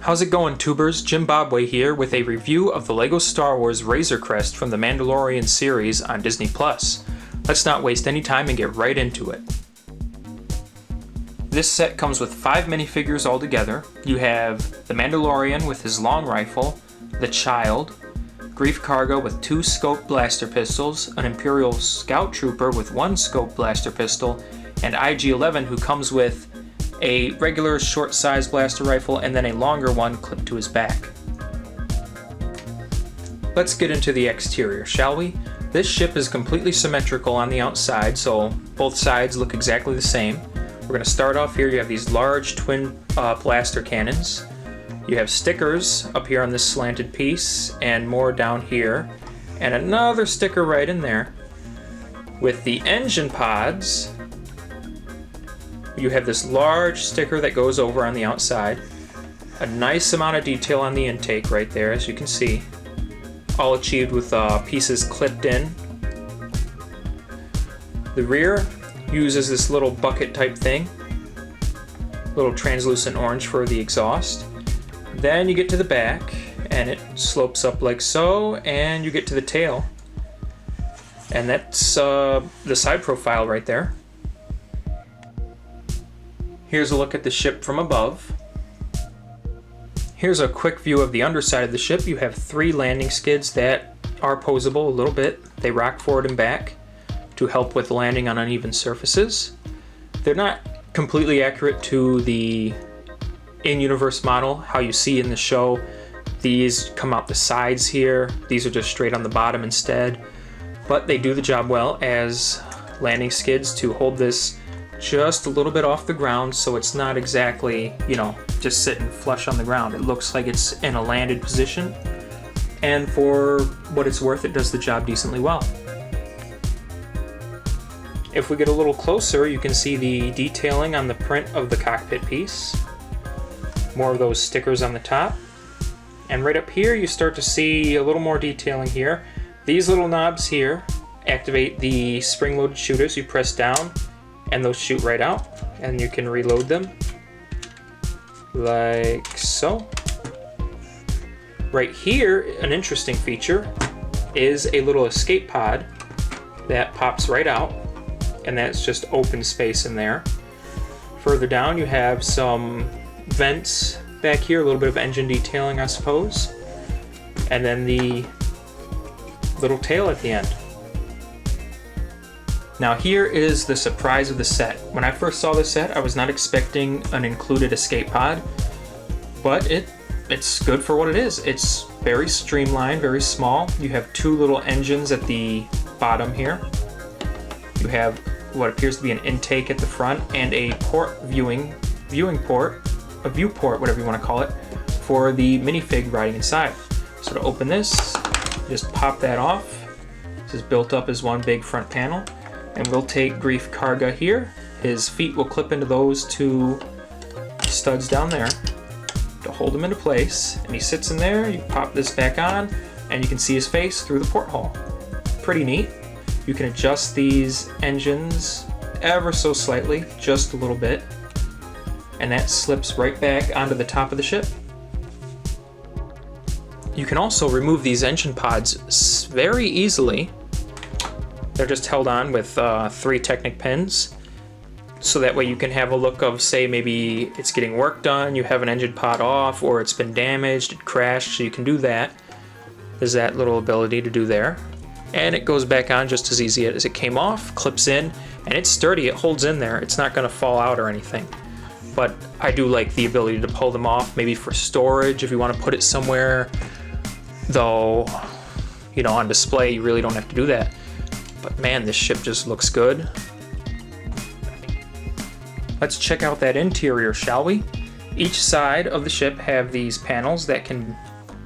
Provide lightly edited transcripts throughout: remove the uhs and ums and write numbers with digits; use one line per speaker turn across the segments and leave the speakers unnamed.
How's it going, tubers? Zimbabwe here with a review of the LEGO Star Wars Razor Crest from the Mandalorian series on Disney+. Let's not waste any time and get right into it. This set comes with 5 minifigures altogether. You have the Mandalorian with his long rifle, the Child, Grief Karga with 2 scoped blaster pistols, an Imperial Scout Trooper with 1 scoped blaster pistol, and IG-11 who comes with a regular short-size blaster rifle and then a longer one clipped to his back. Let's get into the exterior, shall we? This ship is completely symmetrical on the outside, so both sides look exactly the same. We're going to start off here. You have these large twin blaster cannons. You have stickers up here on this slanted piece and more down here, and another sticker right in there. With the engine pods, you have this large sticker that goes over on the outside. A nice amount of detail on the intake right there, as you can see. All achieved with pieces clipped in. The rear uses this little bucket type thing. Little translucent orange for the exhaust. Then you get to the back and it slopes up like so, and you get to the tail. And that's the side profile right there. Here's a look at the ship from above. Here's a quick view of the underside of the ship. You have 3 landing skids that are posable a little bit. They rock forward and back to help with landing on uneven surfaces. They're not completely accurate to the in-universe model, how you see in the show. These come out the sides here. These are just straight on the bottom instead. But they do the job well as landing skids to hold this just a little bit off the ground, so it's not exactly, just sitting flush on the ground. It looks like it's in a landed position, and for what it's worth, it does the job decently well. If we get a little closer, you can see the detailing on the print of the cockpit piece. More of those stickers on the top. And right up here, you start to see a little more detailing here. These little knobs here activate the spring-loaded shooters. You press down, and those shoot right out, and you can reload them like so. Right here, an interesting feature is a little escape pod that pops right out, and that's just open space in there. Further down, you have some vents back here, a little bit of engine detailing, I suppose, and then the little tail at the end. Now here is the surprise of the set. When I first saw the set, I was not expecting an included escape pod, but it's good for what it is. It's very streamlined, very small. You have 2 little engines at the bottom here. You have what appears to be an intake at the front and a viewing port, a viewport, whatever you want to call it, for the minifig riding inside. So to open this, just pop that off. This is built up as one big front panel. And we'll take Grief Karga here. His feet will clip into those 2 studs down there to hold him into place. And he sits in there, you pop this back on, and you can see his face through the porthole. Pretty neat. You can adjust these engines ever so slightly, just a little bit. And that slips right back onto the top of the ship. You can also remove these engine pods very easily. They're just held on with 3 Technic pins, so that way you can have a look of, say, maybe it's getting work done, you have an engine pod off, or it's been damaged, it crashed, so you can do that. There's that little ability to do there. And it goes back on just as easy as it came off, clips in, and it's sturdy, it holds in there, it's not going to fall out or anything. But I do like the ability to pull them off, maybe for storage, if you want to put it somewhere, though, on display, you really don't have to do that. But man, this ship just looks good. Let's check out that interior, shall we? Each side of the ship have these panels that can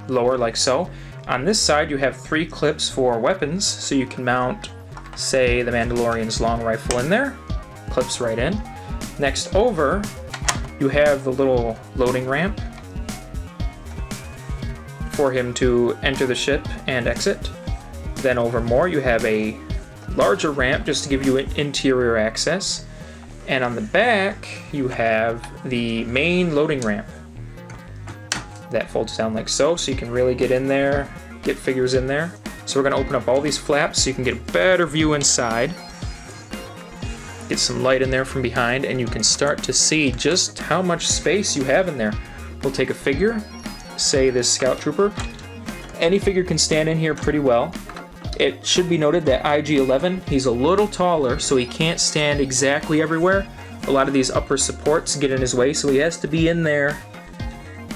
lower like so. On this side, you have 3 clips for weapons, so you can mount, say, the Mandalorian's long rifle in there. Clips right in. Next over, you have the little loading ramp for him to enter the ship and exit. Then over more, you have a larger ramp just to give you an interior access. And on the back, you have the main loading ramp. That folds down like so you can really get in there, get figures in there. So we're going to open up all these flaps so you can get a better view inside. Get some light in there from behind, and you can start to see just how much space you have in there. We'll take a figure, say this Scout Trooper. Any figure can stand in here pretty well. It should be noted that IG-11, he's a little taller, so he can't stand exactly everywhere. A lot of these upper supports get in his way, so he has to be in there,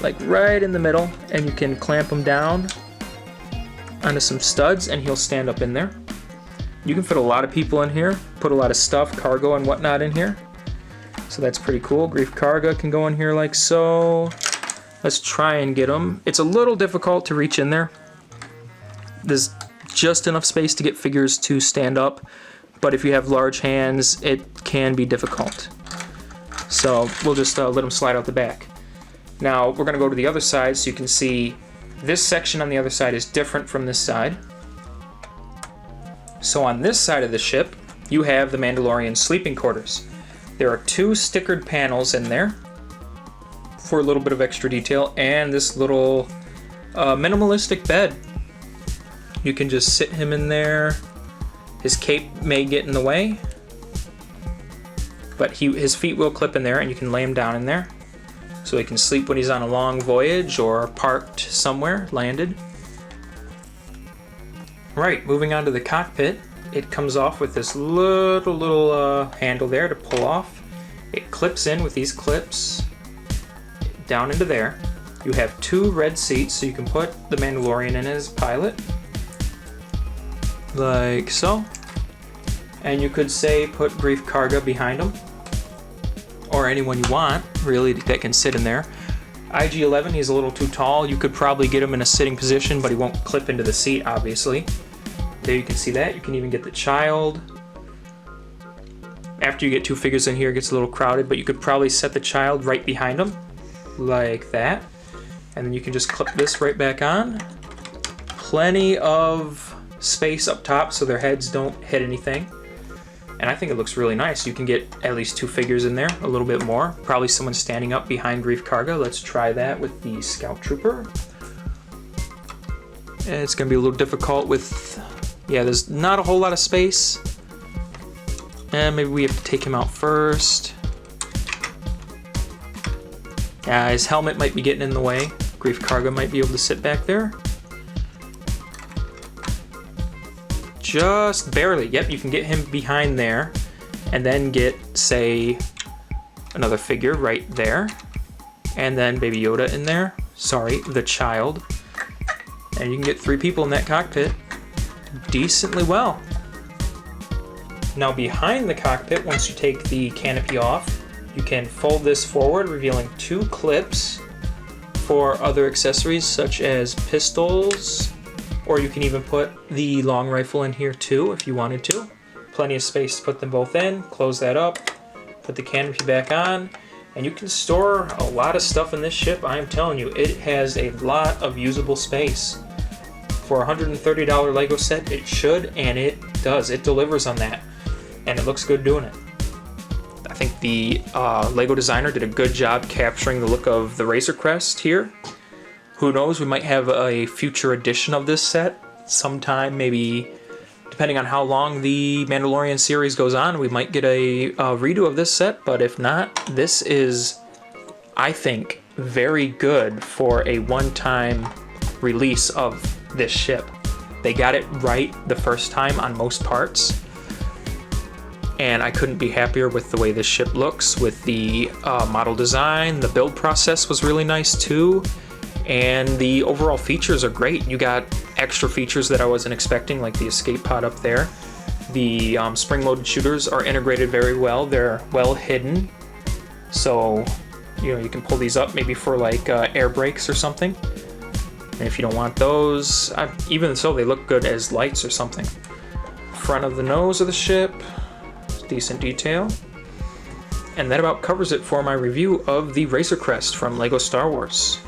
like right in the middle, and you can clamp him down onto some studs, and he'll stand up in there. You can fit a lot of people in here, put a lot of stuff, cargo and whatnot in here. So that's pretty cool. Grief Karga can go in here like so. Let's try and get him. It's a little difficult to reach in there. There's just enough space to get figures to stand up, but if you have large hands, it can be difficult. So we'll just let him slide out the back. Now we're gonna go to the other side so you can see this section on the other side is different from this side. So on this side of the ship, you have the Mandalorian sleeping quarters. There are 2 stickered panels in there for a little bit of extra detail, and this little minimalistic bed. You can just sit him in there. His cape may get in the way, but his feet will clip in there, and you can lay him down in there. So he can sleep when he's on a long voyage or parked somewhere, landed. Right, moving on to the cockpit. It comes off with this little handle there to pull off. It clips in with these clips down into there. You have 2 red seats, so you can put the Mandalorian in as pilot. Like so. And you could say put Grief Karga behind him, or anyone you want, really, that can sit in there. IG-11, he's a little too tall. You could probably get him in a sitting position, but he won't clip into the seat, obviously. There you can see that. You can even get the child. After you get 2 figures in here, it gets a little crowded, but you could probably set the child right behind him, like that. And then you can just clip this right back on. Plenty of space up top so their heads don't hit anything. And I think it looks really nice. You can get at least 2 figures in there, a little bit more. Probably someone standing up behind Grief Karga. Let's try that with the Scout Trooper. And it's gonna be a little difficult with, yeah, there's not a whole lot of space. And maybe we have to take him out first. His helmet might be getting in the way. Grief Karga might be able to sit back there. Just barely. Yep, you can get him behind there, and then get, say, another figure right there, and then Baby Yoda in there. Sorry, the child. And you can get 3 people in that cockpit decently well. Now behind the cockpit, once you take the canopy off, you can fold this forward, revealing 2 clips for other accessories such as pistols, or you can even put the long rifle in here too if you wanted to. Plenty of space to put them both in. Close that up, put the canopy back on, and you can store a lot of stuff in this ship. I am telling you, it has a lot of usable space. For a $130 Lego set, it should, and it does. It delivers on that, and it looks good doing it. I think the Lego designer did a good job capturing the look of the Razor Crest here. Who knows, we might have a future edition of this set sometime, maybe depending on how long the Mandalorian series goes on, we might get a redo of this set, but if not, this is, I think, very good for a one-time release of this ship. They got it right the first time on most parts, and I couldn't be happier with the way this ship looks, with the model design. The build process was really nice too, and the overall features are great. You got extra features that I wasn't expecting, like the escape pod up there. The spring-loaded shooters are integrated very well. They're well hidden, so you can pull these up maybe for like air brakes or something. And if you don't want those, even so, they look good as lights or something. Front of the nose of the ship, decent detail. And that about covers it for my review of the Razor Crest from LEGO Star Wars.